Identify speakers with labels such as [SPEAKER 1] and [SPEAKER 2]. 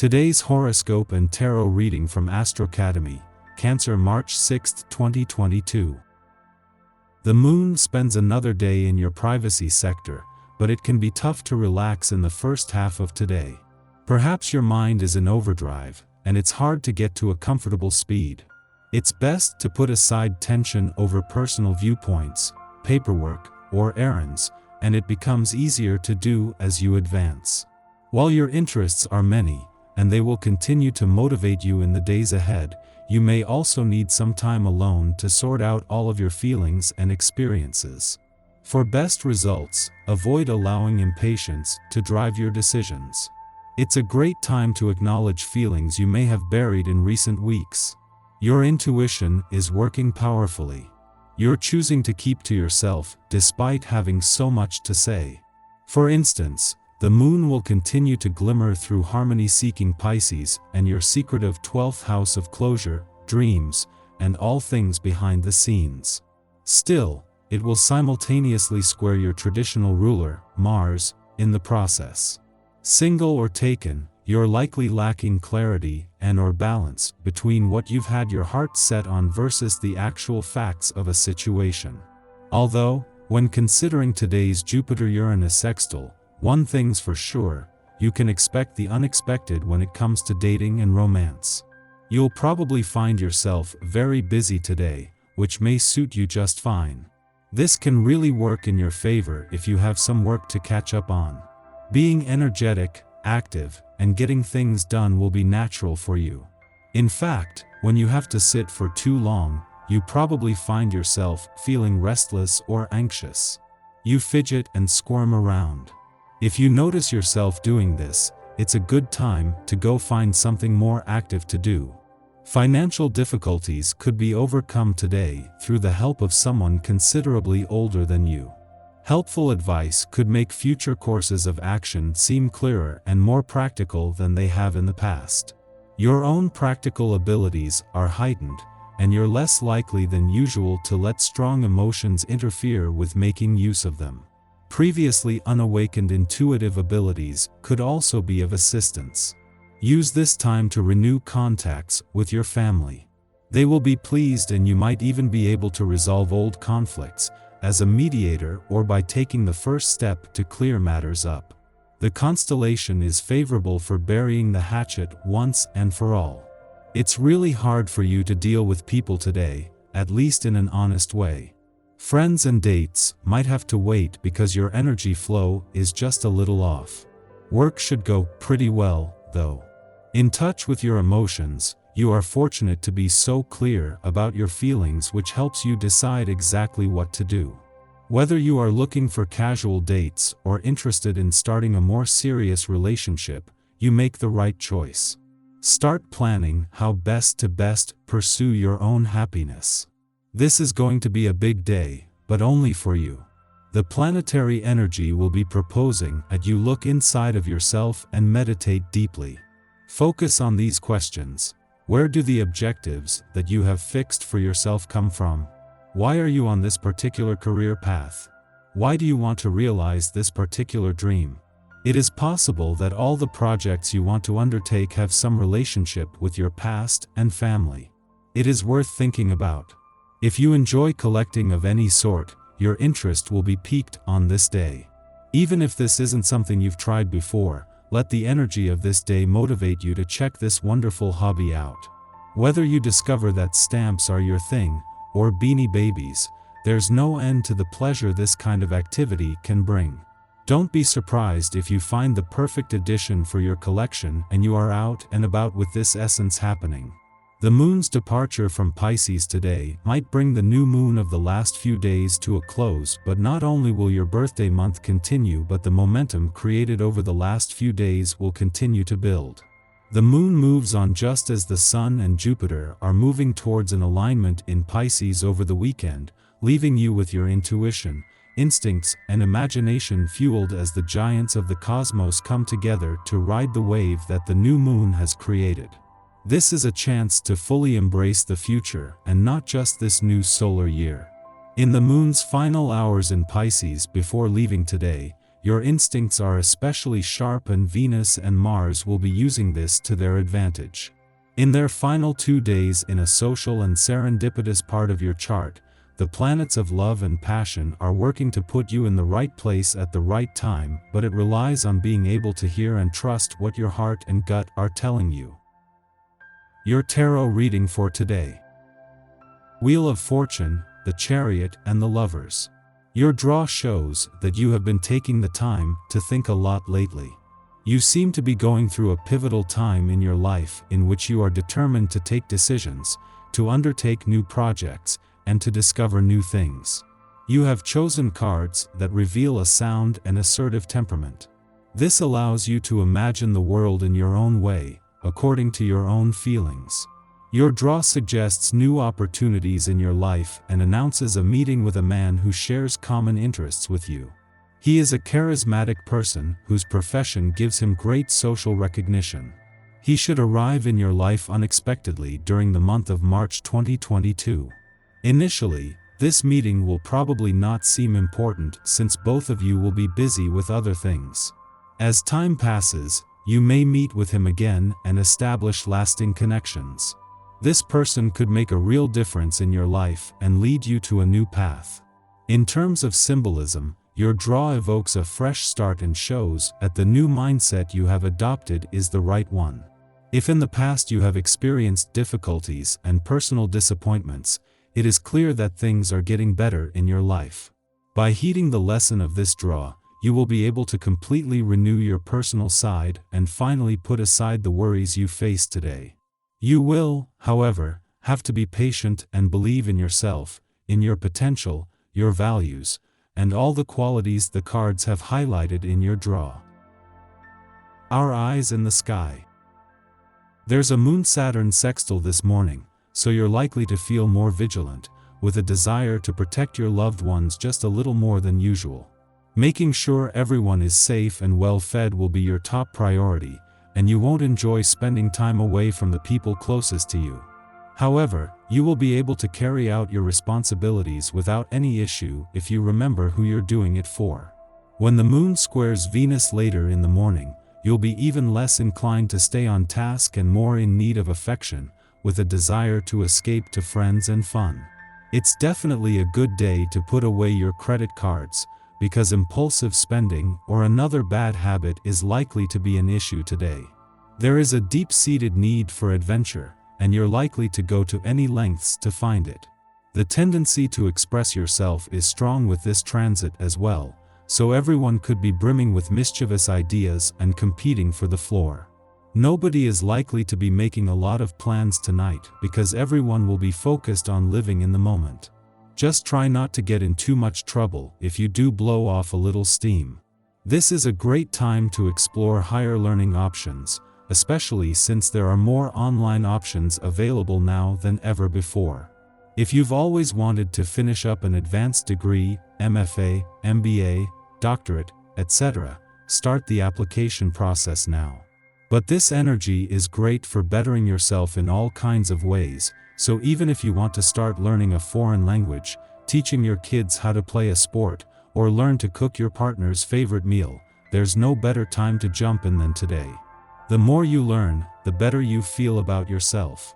[SPEAKER 1] Today's horoscope and tarot reading from Astrocademy, Cancer, March 6, 2022. The moon spends another day in your privacy sector, but it can be tough to relax in the first half of today. Perhaps your mind is in overdrive, and it's hard to get to a comfortable speed. It's best to put aside tension over personal viewpoints, paperwork, or errands, and it becomes easier to do as you advance. While your interests are many, and they will continue to motivate you in the days ahead, you may also need some time alone to sort out all of your feelings and experiences. For best results, avoid allowing impatience to drive your decisions. It's a great time to acknowledge feelings you may have buried in recent weeks. Your intuition is working powerfully. You're choosing to keep to yourself despite having so much to say. For instance, the moon will continue to glimmer through harmony-seeking Pisces and your secretive 12th house of closure, dreams, and all things behind the scenes. Still, it will simultaneously square your traditional ruler, Mars, in the process. Single or taken, you're likely lacking clarity and/or balance between what you've had your heart set on versus the actual facts of a situation. Although, when considering today's Jupiter-Uranus sextile, one thing's for sure, you can expect the unexpected when it comes to dating and romance. You'll probably find yourself very busy today, which may suit you just fine. This can really work in your favor if you have some work to catch up on. Being energetic, active, and getting things done will be natural for you. In fact, when you have to sit for too long, you probably find yourself feeling restless or anxious. You fidget and squirm around. If you notice yourself doing this, it's a good time to go find something more active to do. Financial difficulties could be overcome today through the help of someone considerably older than you. Helpful advice could make future courses of action seem clearer and more practical than they have in the past. Your own practical abilities are heightened, and you're less likely than usual to let strong emotions interfere with making use of them. Previously unawakened intuitive abilities could also be of assistance. Use this time to renew contacts with your family. They will be pleased, and you might even be able to resolve old conflicts as a mediator or by taking the first step to clear matters up. The constellation is favorable for burying the hatchet once and for all. It's really hard for you to deal with people today, at least in an honest way. Friends and dates might have to wait because your energy flow is just a little off. Work should go pretty well, though. In touch with your emotions, you are fortunate to be so clear about your feelings, which helps you decide exactly what to do. Whether you are looking for casual dates or interested in starting a more serious relationship, you make the right choice. Start planning how best to pursue your own happiness. This is going to be a big day, but only for you. The planetary energy will be proposing that you look inside of yourself and meditate deeply. Focus on these questions. Where do the objectives that you have fixed for yourself come from? Why are you on this particular career path? Why do you want to realize this particular dream? It is possible that all the projects you want to undertake have some relationship with your past and family. It is worth thinking about. If you enjoy collecting of any sort, your interest will be piqued on this day. Even if this isn't something you've tried before, let the energy of this day motivate you to check this wonderful hobby out. Whether you discover that stamps are your thing, or Beanie Babies, there's no end to the pleasure this kind of activity can bring. Don't be surprised if you find the perfect addition for your collection and you are out and about with this essence happening. The moon's departure from Pisces today might bring the new moon of the last few days to a close, but not only will your birthday month continue, but the momentum created over the last few days will continue to build. The moon moves on just as the sun and Jupiter are moving towards an alignment in Pisces over the weekend, leaving you with your intuition, instincts, and imagination fueled as the giants of the cosmos come together to ride the wave that the new moon has created. This is a chance to fully embrace the future and not just this new solar year. In the moon's final hours in Pisces before leaving today, your instincts are especially sharp and Venus and Mars will be using this to their advantage. In their final 2 days in a social and serendipitous part of your chart, the planets of love and passion are working to put you in the right place at the right time, but it relies on being able to hear and trust what your heart and gut are telling you. Your tarot reading for today. Wheel of Fortune, the Chariot and the Lovers. Your draw shows that you have been taking the time to think a lot lately. You seem to be going through a pivotal time in your life in which you are determined to take decisions, to undertake new projects, and to discover new things. You have chosen cards that reveal a sound and assertive temperament. This allows you to imagine the world in your own way, according to your own feelings. Your draw suggests new opportunities in your life and announces a meeting with a man who shares common interests with you. He is a charismatic person whose profession gives him great social recognition. He should arrive in your life unexpectedly during the month of March 2022. Initially, this meeting will probably not seem important since both of you will be busy with other things. As time passes, you may meet with him again and establish lasting connections. This person could make a real difference in your life and lead you to a new path. In terms of symbolism, your draw evokes a fresh start and shows that the new mindset you have adopted is the right one. If in the past you have experienced difficulties and personal disappointments, it is clear that things are getting better in your life. By heeding the lesson of this draw, you will be able to completely renew your personal side and finally put aside the worries you face today. You will, however, have to be patient and believe in yourself, in your potential, your values, and all the qualities the cards have highlighted in your draw. Our eyes in the sky. There's a Moon-Saturn sextile this morning, so you're likely to feel more vigilant, with a desire to protect your loved ones just a little more than usual. Making sure everyone is safe and well-fed will be your top priority, and you won't enjoy spending time away from the people closest to you. However, you will be able to carry out your responsibilities without any issue if you remember who you're doing it for. When the Moon squares Venus later in the morning, you'll be even less inclined to stay on task and more in need of affection, with a desire to escape to friends and fun. It's definitely a good day to put away your credit cards, because impulsive spending or another bad habit is likely to be an issue today. There is a deep-seated need for adventure, and you're likely to go to any lengths to find it. The tendency to express yourself is strong with this transit as well, so everyone could be brimming with mischievous ideas and competing for the floor. Nobody is likely to be making a lot of plans tonight because everyone will be focused on living in the moment. Just try not to get in too much trouble if you do blow off a little steam. This is a great time to explore higher learning options, especially since there are more online options available now than ever before. If you've always wanted to finish up an advanced degree, MFA, MBA, doctorate, etc., start the application process now. But this energy is great for bettering yourself in all kinds of ways, so even if you want to start learning a foreign language, teaching your kids how to play a sport, or learn to cook your partner's favorite meal, there's no better time to jump in than today. The more you learn, the better you feel about yourself.